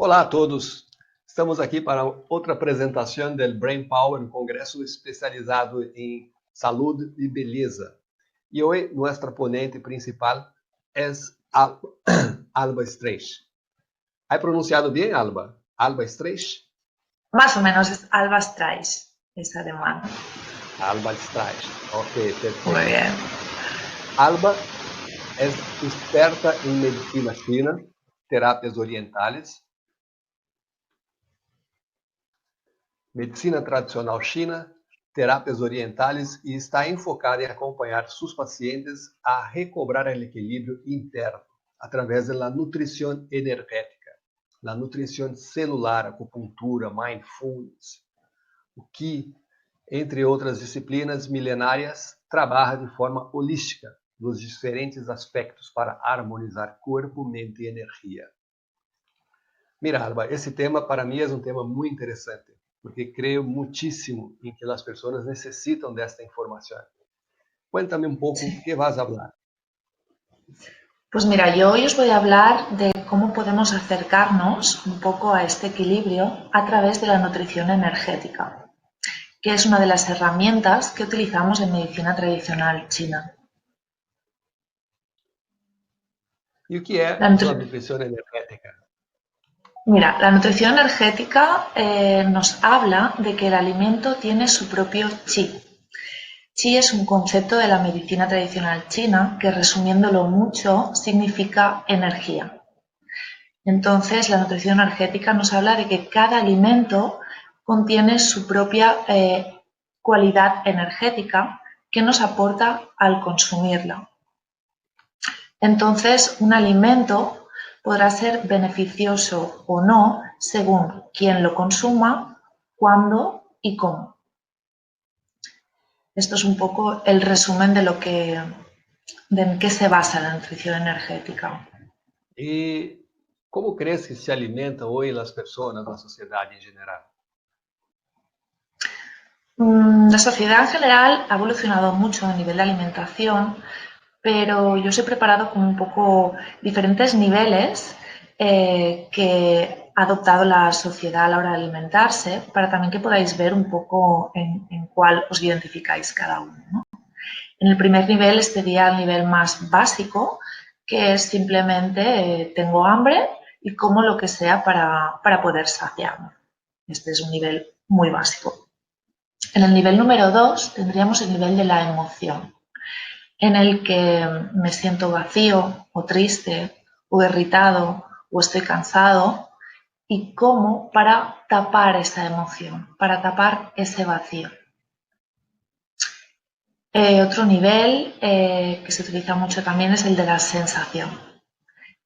Olá a todos, estamos aqui para outra apresentação do Brain Power, um congresso especializado em saúde e beleza. E hoje, nossa ponente principal é Alba Streich. ¿He pronunciado bem, Alba? Alba Streich? Más o menos, es Alba Streich, es alemán. Alba Streich, ok, perfecto. Muy bien. Alba es experta en medicina china, terapias orientales, medicina tradicional china, terapias orientales e está enfocada em acompanhar seus pacientes a recobrar o equilíbrio interno através da nutrição energética, da nutrição celular, acupuntura, mindfulness, o que, entre outras disciplinas milenárias, trabalha de forma holística nos diferentes aspectos para harmonizar corpo, mente e energia. Mira, Alba, esse tema para mim é um tema muito interessante, porque creio muitíssimo em que as pessoas necessitam desta informação. Cuéntame um pouco o que vas a falar. Pues mira, yo hoy os voy a hablar de cómo podemos acercarnos un poco a este equilibrio a través de la nutrición energética, que es una de las herramientas que utilizamos en medicina tradicional china. E o que é a nutrição energética? Mira, la nutrición energética nos habla de que el alimento tiene su propio chi. Chi es un concepto de la medicina tradicional china que, resumiéndolo mucho, significa energía. Entonces, la nutrición energética nos habla de que cada alimento contiene su propia cualidad energética que nos aporta al consumirla. Entonces, un alimento podrá ser beneficioso o no según quién lo consuma, cuándo y cómo. Esto es un poco el resumen de en qué se basa la nutrición energética. ¿Y cómo crees que se alimentan hoy las personas, la sociedad en general? La sociedad en general ha evolucionado mucho a nivel de alimentación, pero yo os he preparado como un poco diferentes niveles que ha adoptado la sociedad a la hora de alimentarse, para también que podáis ver un poco en cuál os identificáis cada uno, ¿no? En el primer nivel sería el nivel más básico, que es simplemente tengo hambre y como lo que sea para poder saciarme. Este es un nivel muy básico. En el nivel número 2 tendríamos el nivel de la emoción, en el que me siento vacío o triste o irritado o estoy cansado y como para tapar esa emoción, para tapar ese vacío. Otro nivel que se utiliza mucho también es el de la sensación.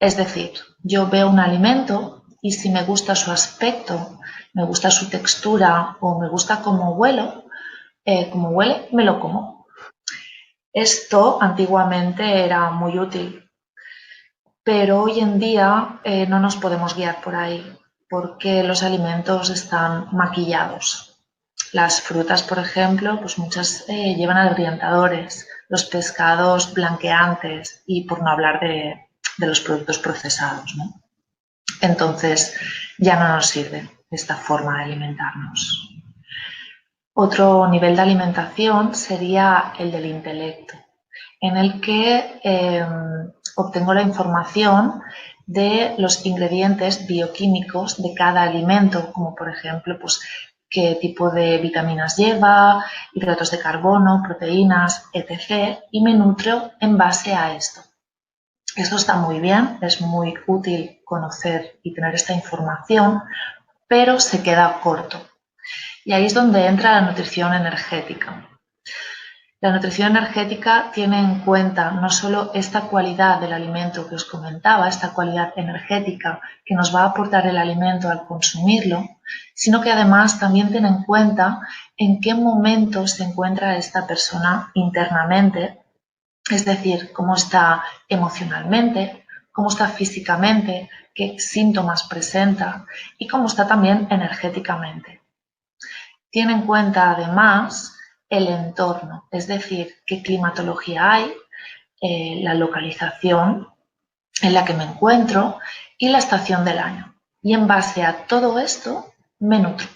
Es decir, yo veo un alimento y si me gusta su aspecto, me gusta su textura o me gusta cómo huele, me lo como. Esto antiguamente era muy útil, pero hoy en día no nos podemos guiar por ahí porque los alimentos están maquillados. Las frutas, por ejemplo, pues muchas llevan adornadores, los pescados blanqueantes y por no hablar de los productos procesados, ¿no? Entonces ya no nos sirve esta forma de alimentarnos. Otro nivel de alimentación sería el del intelecto, en el que obtengo la información de los ingredientes bioquímicos de cada alimento, como por ejemplo, pues qué tipo de vitaminas lleva, hidratos de carbono, proteínas, etc. Y me nutro en base a esto. Esto está muy bien, es muy útil conocer y tener esta información, pero se queda corto. Y ahí es donde entra la nutrición energética. La nutrición energética tiene en cuenta no solo esta cualidad del alimento que os comentaba, esta cualidad energética que nos va a aportar el alimento al consumirlo, sino que además también tiene en cuenta en qué momento se encuentra esta persona internamente, es decir, cómo está emocionalmente, cómo está físicamente, qué síntomas presenta y cómo está también energéticamente. Tiene en cuenta además el entorno, es decir, qué climatología hay, la localización en la que me encuentro y la estación del año. y en base a todo esto me nutro.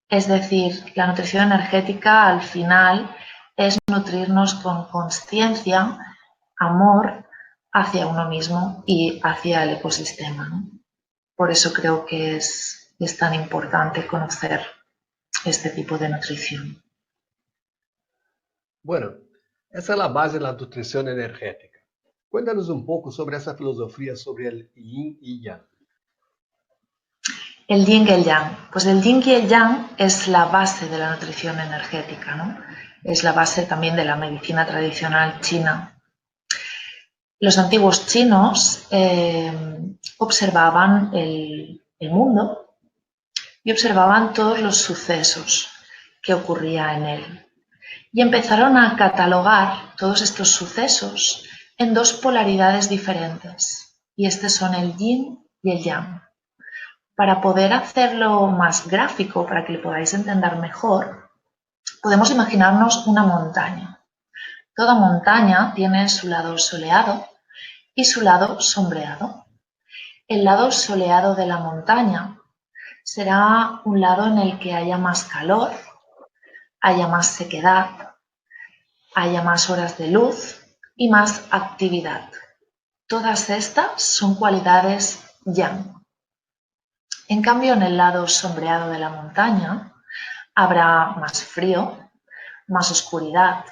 Es decir, la nutrición energética al final es nutrirnos con conciencia, amor hacia uno mismo y hacia el ecosistema, ¿no? Por eso creo que es tan importante conocer este tipo de nutrición. Bueno, essa é a base da nutrição energética. Cuéntanos um pouco sobre essa filosofia sobre el yin y yang. El yin y el yang. Pues el yin y el yang es la base de la nutrición energética, ¿no? Es la base también de la medicina tradicional china. Los antiguos chinos observaban el mundo y observaban todos los sucesos que ocurría en él. Y empezaron a catalogar todos estos sucesos en dos polaridades diferentes. Y estos son el yin y el yang. Para poder hacerlo más gráfico, para que lo podáis entender mejor, podemos imaginarnos una montaña. Toda montaña tiene su lado soleado y su lado sombreado. El lado soleado de la montaña será un lado en el que haya más calor, haya más sequedad, haya más horas de luz y más actividad. Todas estas son cualidades yang. En cambio, en el lado sombreado de la montaña habrá más frío, más oscuridad,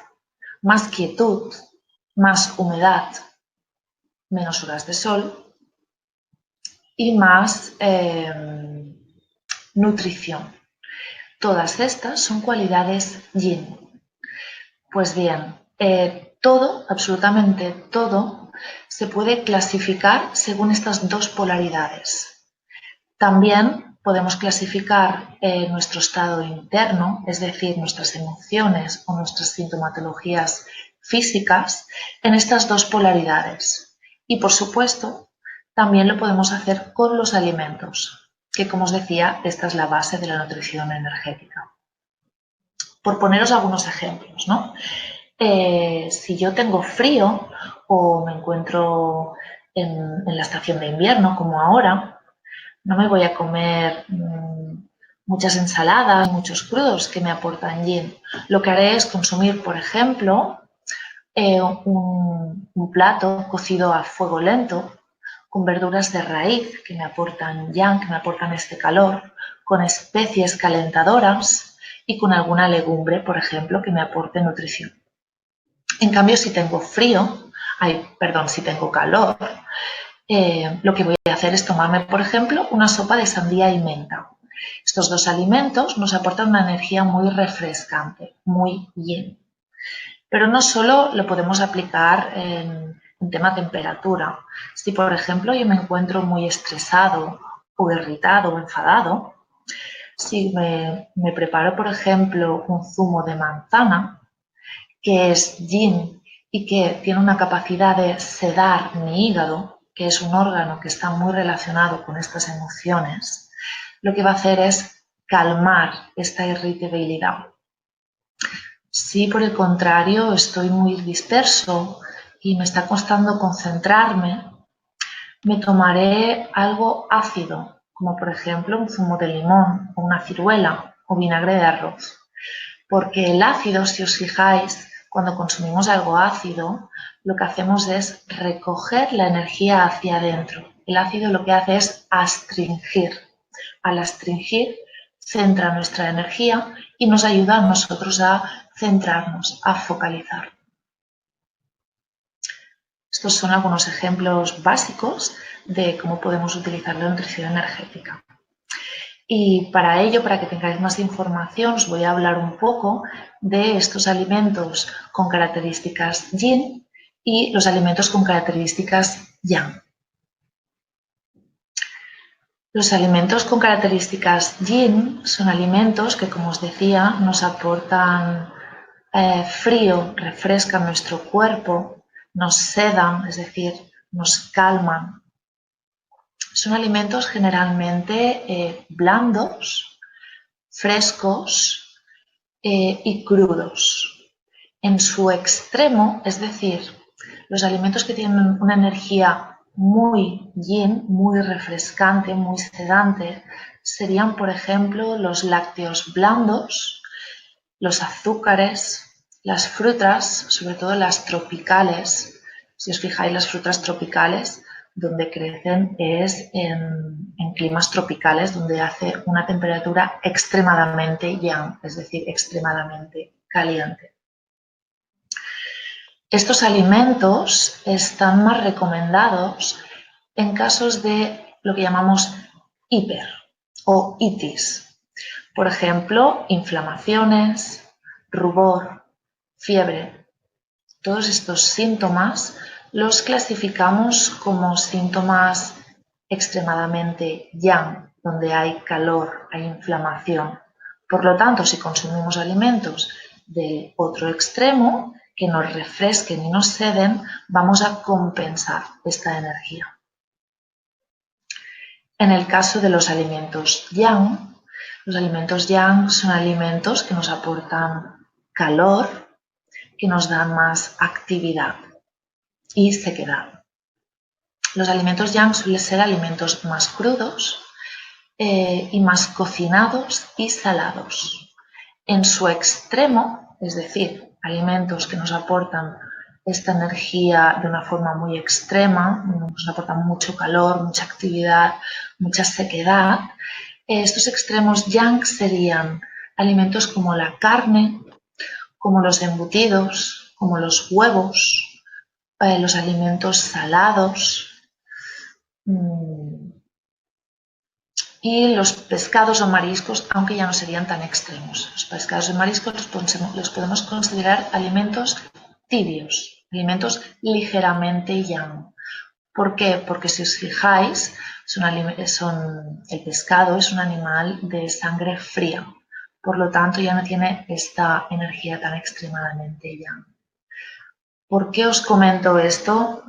más quietud, más humedad, menos horas de sol y más nutrición. Todas estas son cualidades yin. Pues bien, todo, absolutamente todo, se puede clasificar según estas dos polaridades. También podemos clasificar nuestro estado interno, es decir, nuestras emociones o nuestras sintomatologías físicas, en estas dos polaridades. Y, por supuesto, también lo podemos hacer con los alimentos, que, como os decía, esta es la base de la nutrición energética. Por poneros algunos ejemplos, ¿no? Si yo tengo frío o me encuentro en la estación de invierno, como ahora, no me voy a comer muchas ensaladas, muchos crudos que me aportan yin. Lo que haré es consumir, por ejemplo, un plato cocido a fuego lento con verduras de raíz que me aportan yang, que me aportan este calor, con especies calentadoras y con alguna legumbre, por ejemplo, que me aporte nutrición. En cambio, si tengo si tengo calor, lo que voy a hacer es tomarme, por ejemplo, una sopa de sandía y menta. Estos dos alimentos nos aportan una energía muy refrescante, muy yin. Pero no solo lo podemos aplicar en tema temperatura. Si, por ejemplo, yo me encuentro muy estresado o irritado o enfadado, si me preparo, por ejemplo, un zumo de manzana, que es yin y que tiene una capacidad de sedar mi hígado, que es un órgano que está muy relacionado con estas emociones, lo que va a hacer es calmar esta irritabilidad. Si por el contrario estoy muy disperso y me está costando concentrarme, me tomaré algo ácido, como por ejemplo un zumo de limón o una ciruela o vinagre de arroz. Porque el ácido, si os fijáis, cuando consumimos algo ácido, lo que hacemos es recoger la energía hacia adentro. El ácido lo que hace es astringir. Al astringir, centra nuestra energía y nos ayuda a nosotros a centrarnos, a focalizar. Estos son algunos ejemplos básicos de cómo podemos utilizar la nutrición energética. Y para ello, para que tengáis más información, os voy a hablar un poco de estos alimentos con características yin y los alimentos con características yang. Los alimentos con características yin son alimentos que, como os decía, nos aportan frío, refrescan nuestro cuerpo, nos sedan, es decir, nos calman. Son alimentos generalmente blandos, frescos y crudos. En su extremo, es decir, los alimentos que tienen una energía muy yin, muy refrescante, muy sedante, serían, por ejemplo, los lácteos blandos, los azúcares, las frutas, sobre todo las tropicales. Si os fijáis, las frutas tropicales donde crecen es en climas tropicales, donde hace una temperatura extremadamente yang, es decir, extremadamente caliente. Estos alimentos están más recomendados en casos de lo que llamamos hiper o itis. Por ejemplo, inflamaciones, rubor, fiebre. Todos estos síntomas los clasificamos como síntomas extremadamente yang, donde hay calor, hay inflamación. Por lo tanto, si consumimos alimentos del otro extremo, que nos refresquen y nos seden, vamos a compensar esta energía. En el caso de los alimentos yang son alimentos que nos aportan calor, que nos dan más actividad y sequedad. Los alimentos yang suelen ser alimentos más crudos y más cocinados y salados. En su extremo, es decir, alimentos que nos aportan esta energía de una forma muy extrema, nos aportan mucho calor, mucha actividad, mucha sequedad. Estos extremos yang serían alimentos como la carne, como los embutidos, como los huevos, los alimentos salados y los pescados o mariscos, aunque ya no serían tan extremos. Los pescados y mariscos los podemos considerar alimentos tibios, alimentos ligeramente yang. ¿Por qué? Porque si os fijáis, el pescado es un animal de sangre fría, por lo tanto ya no tiene esta energía tan extremadamente yang. ¿Por qué os comento esto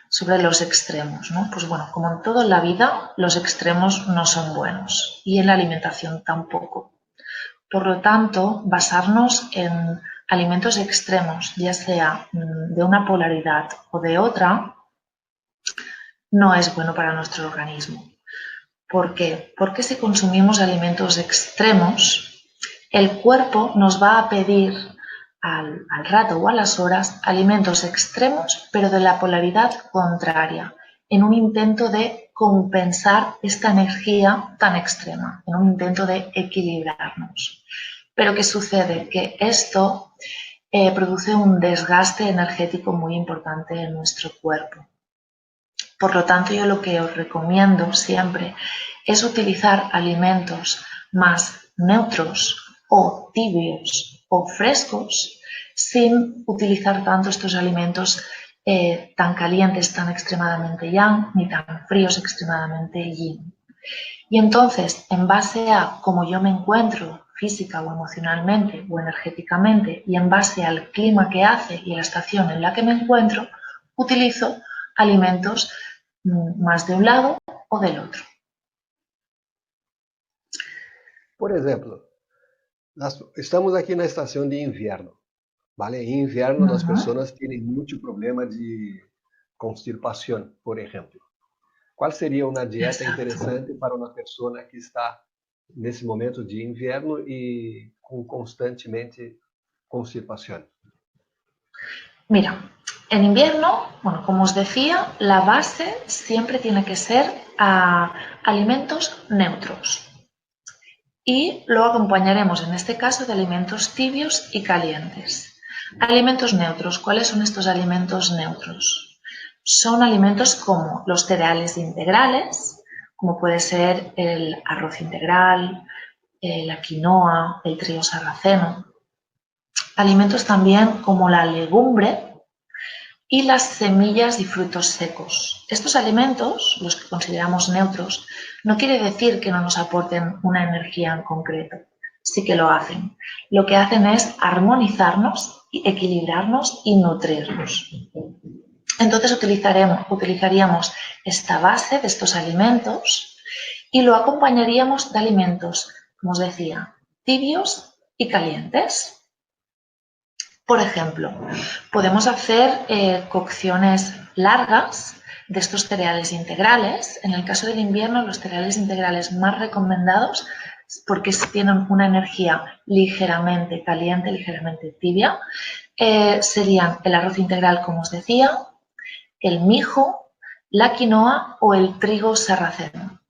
sobre los extremos, ¿no? Pues bueno, como en todo en la vida, los extremos no son buenos y en la alimentación tampoco. Por lo tanto, basarnos en alimentos extremos, ya sea de una polaridad o de otra, no es bueno para nuestro organismo. ¿Por qué? Porque si consumimos alimentos extremos, el cuerpo nos va a pedir al rato o a las horas alimentos extremos, pero de la polaridad contraria, en un intento de compensar esta energía tan extrema, en un intento de equilibrarnos. Pero ¿qué sucede? Que esto produce un desgaste energético muy importante en nuestro cuerpo. Por lo tanto, yo lo que os recomiendo siempre es utilizar alimentos más neutros o tibios o frescos sin utilizar tanto estos alimentos tan calientes, tan extremadamente yang, ni tan fríos, extremadamente yin. Y entonces, en base a cómo yo me encuentro física o emocionalmente o energéticamente y en base al clima que hace y la estación en la que me encuentro, utilizo alimentos más de un lado o del otro. Por ejemplo, estamos aquí en la estación de invierno, ¿vale? En invierno las personas tienen mucho problema de constipación, por ejemplo. ¿Cuál sería una dieta interesante para una persona que está en ese momento de invierno y con constantemente constipación? Mira, en invierno, bueno, como os decía, la base siempre tiene que ser alimentos neutros. Y lo acompañaremos en este caso de alimentos tibios y calientes. Alimentos neutros. ¿Cuáles son estos alimentos neutros? Son alimentos como los cereales integrales, como puede ser el arroz integral, la quinoa, el trigo sarraceno. Alimentos también como la legumbre y las semillas y frutos secos. Estos alimentos, los que consideramos neutros, no quiere decir que no nos aporten una energía en concreto. Sí que lo hacen. Lo que hacen es armonizarnos, equilibrarnos y nutrirnos. Entonces utilizaríamos esta base de estos alimentos y lo acompañaríamos de alimentos, como os decía, tibios y calientes. Por ejemplo, podemos hacer cocciones largas de estos cereales integrales. En el caso del invierno, los cereales integrales más recomendados, porque tienen una energía ligeramente caliente, ligeramente tibia, serían el arroz integral, como os decía, el mijo, la quinoa o el trigo sarraceno.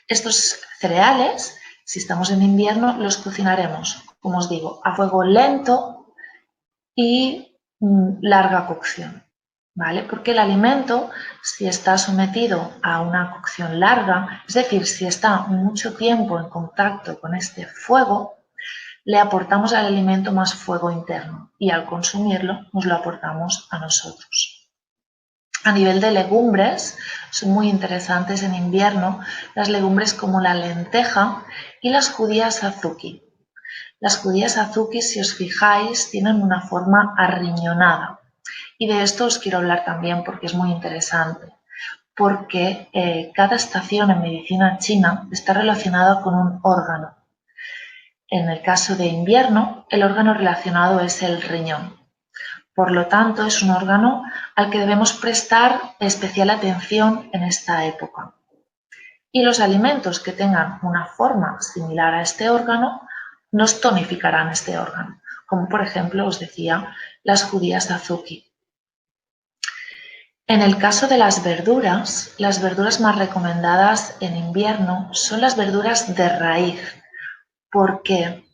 Estos cereales, si estamos en invierno, los cocinaremos, como os digo, a fuego lento y larga cocción, ¿vale? Porque el alimento, si está sometido a una cocción larga, es decir, si está mucho tiempo en contacto con este fuego, le aportamos al alimento más fuego interno y al consumirlo nos lo aportamos a nosotros. A nivel de legumbres, son muy interesantes en invierno las legumbres como la lenteja y las judías azuki. Las judías azuki, si os fijáis, tienen una forma arriñonada. Y de esto os quiero hablar también porque es muy interesante. Porque cada estación en medicina china está relacionada con un órgano. En el caso de invierno, el órgano relacionado es el riñón. Por lo tanto, es un órgano al que debemos prestar especial atención en esta época. Y los alimentos que tengan una forma similar a este órgano nos tonificarán este órgano, como por ejemplo, os decía, las judías azuki. En el caso de las verduras más recomendadas en invierno son las verduras de raíz, porque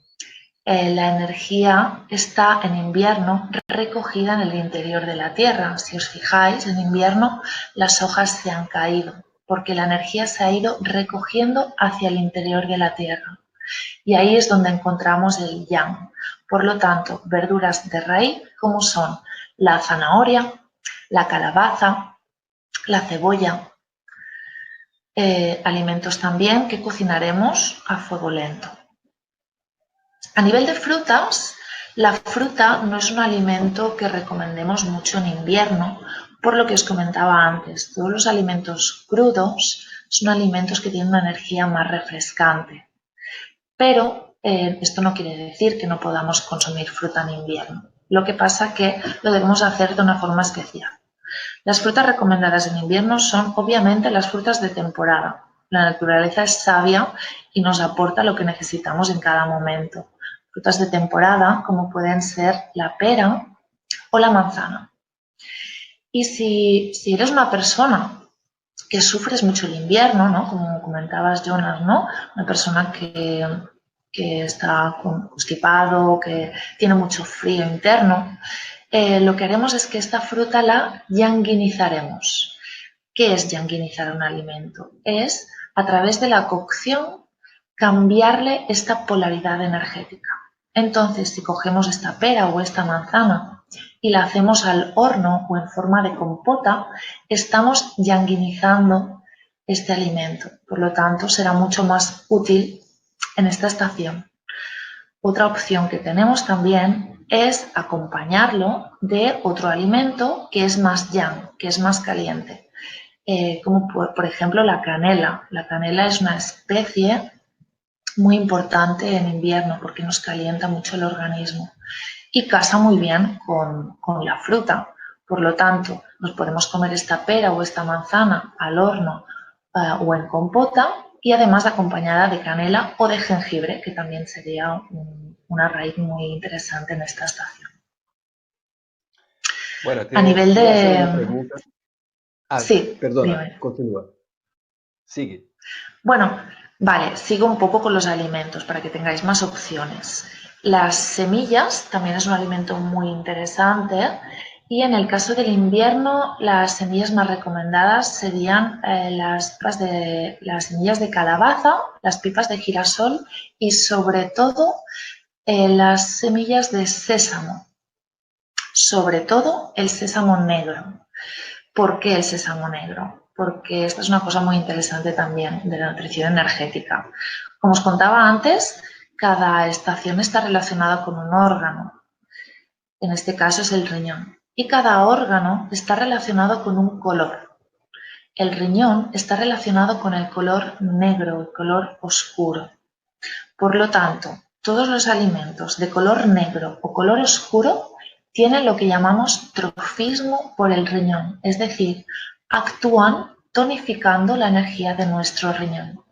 la energía está en invierno recogida en el interior de la tierra. Si os fijáis, en invierno las hojas se han caído porque la energía se ha ido recogiendo hacia el interior de la tierra. Y ahí es donde encontramos el yang. Por lo tanto, verduras de raíz como son la zanahoria, la calabaza, la cebolla, alimentos también que cocinaremos a fuego lento. A nivel de frutas, la fruta no es un alimento que recomendemos mucho en invierno, por lo que os comentaba antes. Todos los alimentos crudos son alimentos que tienen una energía más refrescante. Pero esto no quiere decir que no podamos consumir fruta en invierno. Lo que pasa es que lo debemos hacer de una forma especial. Las frutas recomendadas en invierno son obviamente las frutas de temporada. La naturaleza es sabia y nos aporta lo que necesitamos en cada momento. Frutas de temporada como pueden ser la pera o la manzana. Y si eres una persona que sufres mucho el invierno, ¿no? Como comentabas, Jonas, ¿no? Una persona que está constipado, que tiene mucho frío interno, lo que haremos es que esta fruta la yanguinizaremos. ¿Qué es yanguinizar un alimento? Es, a través de la cocción, cambiarle esta polaridad energética. Entonces, si cogemos esta pera o esta manzana y la hacemos al horno o en forma de compota, estamos yanguinizando este alimento. Por lo tanto, será mucho más útil en esta estación. Otra opción que tenemos también es acompañarlo de otro alimento que es más yang, que es más caliente, como por ejemplo la canela. La canela es una especie muy importante en invierno porque nos calienta mucho el organismo y casa muy bien con la fruta. Por lo tanto, nos podemos comer esta pera o esta manzana al horno o en compota y además acompañada de canela o de jengibre, que también sería una raíz muy interesante en esta estación. Bueno, a nivel voy a hacer una de... pregunta. Sí, perdona, dime. continúa. Sigue. Bueno, vale, sigo un poco con los alimentos para que tengáis más opciones. Las semillas también es un alimento muy interesante y en el caso del invierno las semillas más recomendadas serían las semillas de calabaza, las pipas de girasol y sobre todo las semillas de sésamo, sobre todo el sésamo negro. ¿Por qué el sésamo negro? Porque esta es una cosa muy interesante también de la nutrición energética. Como os contaba antes, cada estación está relacionada con un órgano. En este caso es el riñón. Y cada órgano está relacionado con un color. El riñón está relacionado con el color negro, el color oscuro. Por lo tanto, todos los alimentos de color negro o color oscuro tienen lo que llamamos trofismo por el riñón, es decir, actúan tonificando la energía de nuestro riñón.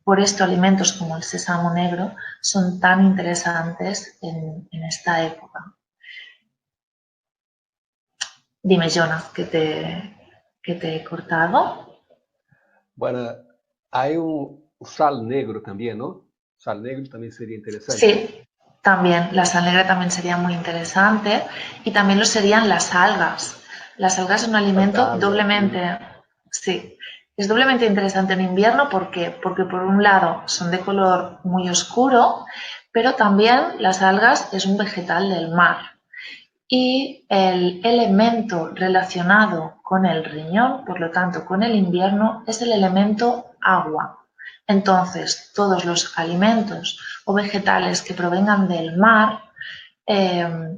Por esto alimentos como el sésamo negro son tan interesantes en esta época. Dime, Jonas, que te he cortado. Bueno, hay un sal negro también, ¿no? Sal negro también sería interesante. Sí, también, la sal negra también sería muy interesante y también lo serían las algas. Las algas es un Las alimento algas, sí. doblemente, sí, es doblemente interesante en invierno porque por un lado son de color muy oscuro, pero también las algas es un vegetal del mar y el elemento relacionado con el riñón, por lo tanto con el invierno, es el elemento agua. Entonces, todos los alimentos o vegetales que provengan del mar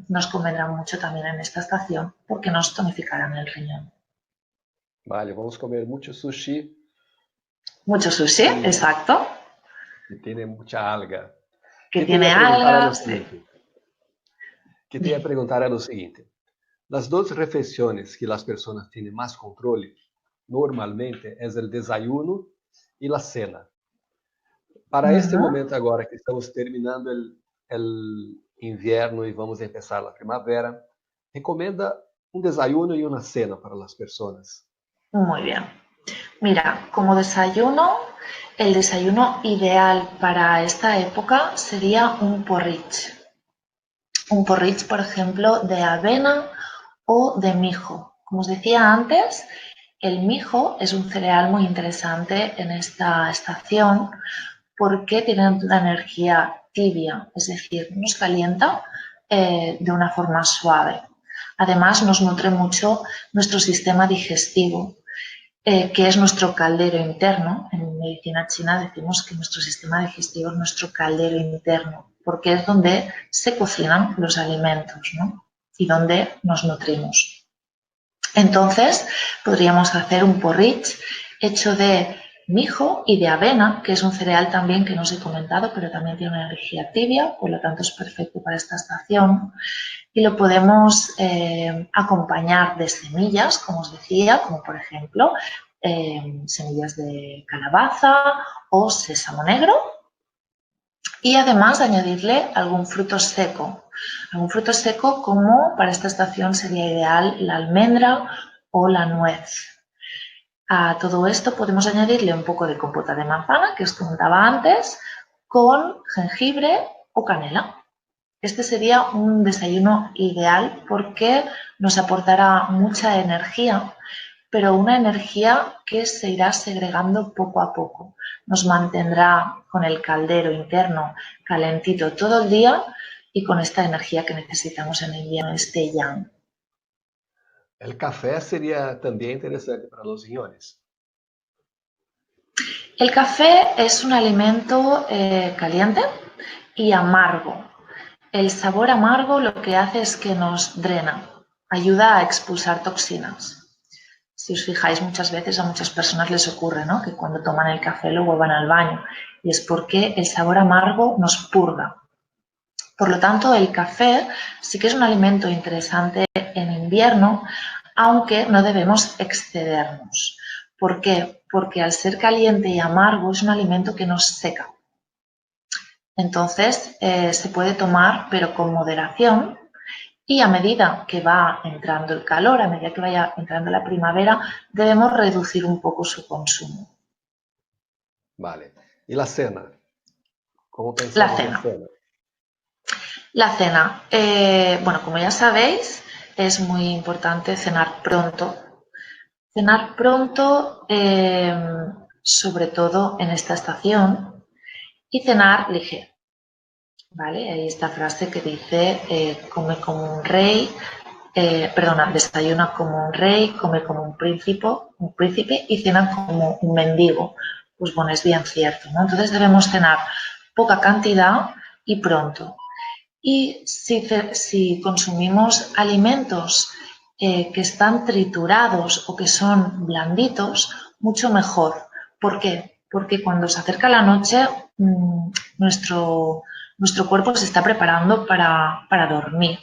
nos convendrán mucho también en esta estación porque nos tonificarán el riñón. Vale, vamos a comer mucho sushi Mucho sushi, y, exacto, y tiene mucha alga. que ¿Qué te iba tiene a preguntar a lo algas. siguiente? ¿Qué te iba a Dime. preguntar a lo siguiente? Las dos refeições que las personas tienen más control normalmente es el desayuno y la cena. Para este Ujú. momento agora que estamos terminando el invierno y vamos a empezar la primavera, recomenda un desayuno y una cena para las personas. Muy bien. Mira, como desayuno, el desayuno ideal para esta época sería un porridge. Un porridge, por ejemplo, de avena o de mijo. Como os decía antes, el mijo es un cereal muy interesante en esta estación porque tiene una energía tibia, es decir, nos calienta de una forma suave. Además, nos nutre mucho nuestro sistema digestivo, que es nuestro caldero interno. En medicina china decimos que nuestro sistema digestivo es nuestro caldero interno, porque es donde se cocinan los alimentos, ¿no? Y donde nos nutrimos. Entonces, podríamos hacer un porridge hecho de mijo y de avena, que es un cereal también que no os he comentado, pero también tiene una energía tibia, por lo tanto es perfecto para esta estación. Y lo podemos acompañar de semillas, como os decía, como por ejemplo semillas de calabaza o sésamo negro. Y además añadirle algún fruto seco. Algún fruto seco como para esta estación sería ideal la almendra o la nuez. A todo esto podemos añadirle un poco de compota de manzana, que os comentaba antes, con jengibre o canela. Este sería un desayuno ideal porque nos aportará mucha energía, pero una energía que se irá segregando poco a poco. Nos mantendrá con el caldero interno calentito todo el día y con esta energía que necesitamos en el invierno, este yang. El café sería también interesante para los riñones. El café es un alimento caliente y amargo. El sabor amargo lo que hace es que nos drena, ayuda a expulsar toxinas. Si os fijáis, muchas veces a muchas personas les ocurre, ¿no?, que cuando toman el café luego van al baño y es porque el sabor amargo nos purga. Por lo tanto, el café sí que es un alimento interesante en invierno, aunque no debemos excedernos. ¿Por qué? Porque al ser caliente y amargo es un alimento que nos seca. Entonces, se puede tomar, pero con moderación, y a medida que va entrando el calor, a medida que vaya entrando la primavera, debemos reducir un poco su consumo. Vale. ¿Y la cena? ¿Cómo La pensamos en cena. cena? La cena. Bueno, como ya sabéis, es muy importante cenar pronto. Cenar pronto, sobre todo en esta estación, y cenar ligero. ¿Vale? Hay esta frase que dice, come como un rey, desayuna como un rey, come como un príncipe y cena como un mendigo. Pues bueno, es bien cierto, ¿no? Entonces debemos cenar poca cantidad y pronto. Y si consumimos alimentos que están triturados o que son blanditos, mucho mejor. ¿Por qué? Porque cuando se acerca la noche, nuestro, nuestro cuerpo se está preparando para dormir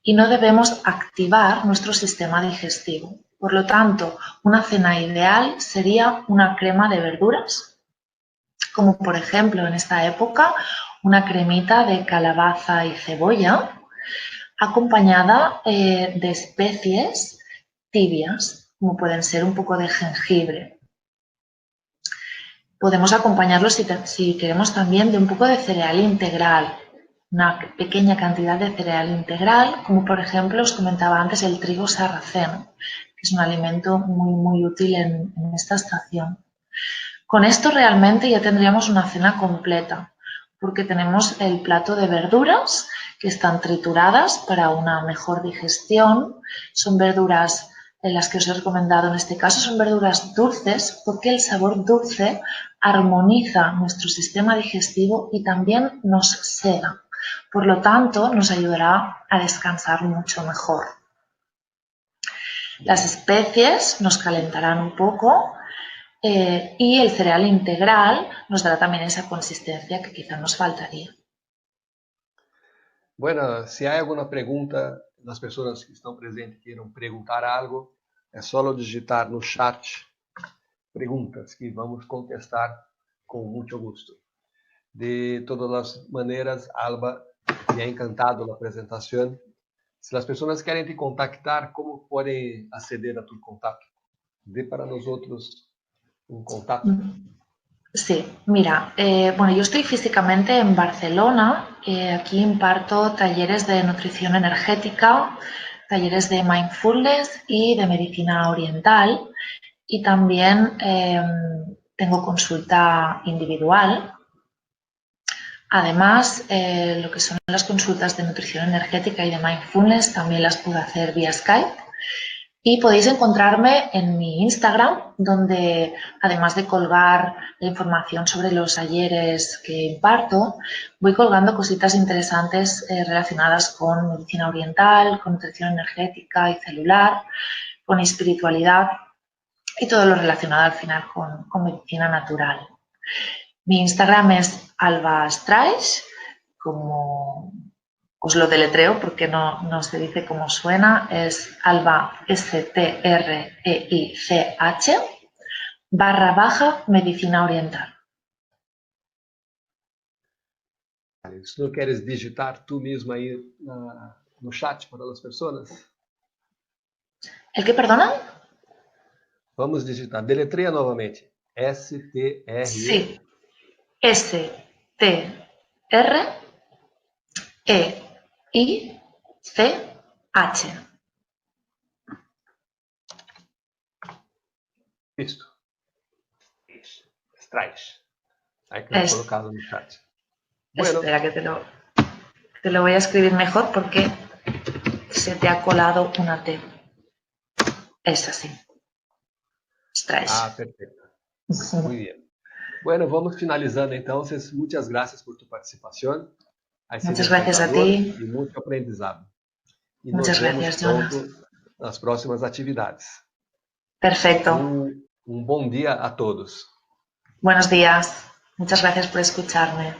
y no debemos activar nuestro sistema digestivo. Por lo tanto, una cena ideal sería una crema de verduras, como por ejemplo en esta época una cremita de calabaza y cebolla, acompañada de especies tibias, como pueden ser un poco de jengibre. Podemos acompañarlo si queremos también de un poco de cereal integral, una pequeña cantidad de cereal integral, como por ejemplo os comentaba antes el trigo sarraceno, que es un alimento muy útil en esta estación. Con esto realmente ya tendríamos una cena completa, porque tenemos el plato de verduras que están trituradas para una mejor digestión. Son verduras en las que os he recomendado en este caso, son verduras dulces porque el sabor dulce armoniza nuestro sistema digestivo y también nos seda. Por lo tanto, nos ayudará a descansar mucho mejor. Las especies nos calentarán un poco y el cereal integral nos dará también esa consistencia que quizá nos faltaría. Bueno, se há alguma pergunta das pessoas que estão presentes queiram perguntar algo, é só digitar no chat perguntas que vamos contestar com muito gosto. De todas as maneiras, Alba, me ha encantado a apresentação. Se as pessoas querem te contactar, como podem aceder a tu contato? Dê para nós outros un contacto. Sí, mira, bueno, yo estoy físicamente en Barcelona. Aquí imparto talleres de nutrición energética, talleres de mindfulness y de medicina oriental. Y también tengo consulta individual. Además, lo que son las consultas de nutrición energética y de mindfulness también las puedo hacer vía Skype. Y podéis encontrarme en mi Instagram, donde además de colgar la información sobre los talleres que imparto, voy colgando cositas interesantes relacionadas con medicina oriental, con nutrición energética y celular, con espiritualidad y todo lo relacionado al final con medicina natural. Mi Instagram es albastraiz, como os lo deletreo porque no se dice como suena, es alba STREICH / medicina oriental. Se não queres digitar tu mesmo aí no chat para as pessoas? ¿El qué, perdona? Vamos digitar. Deletreia novamente. S-T-R... Sí. S-T-R-E-I-C-H. Listo. Straiz. Aí que colocado no chat. Bueno, espera que te lo voy a escribir mejor porque se te ha colado una T. Es así. Straiz. Ah, perfeito. Muy bien. Bueno, vamos finalizando entonces. Muchas gracias por tu participación. Muchas gracias a ti. Y mucho aprendizado. Y Muchas gracias, Jonas. Nas próximas atividades. Perfecto. Un buen día a todos. Buenos días. Muchas gracias por escucharme.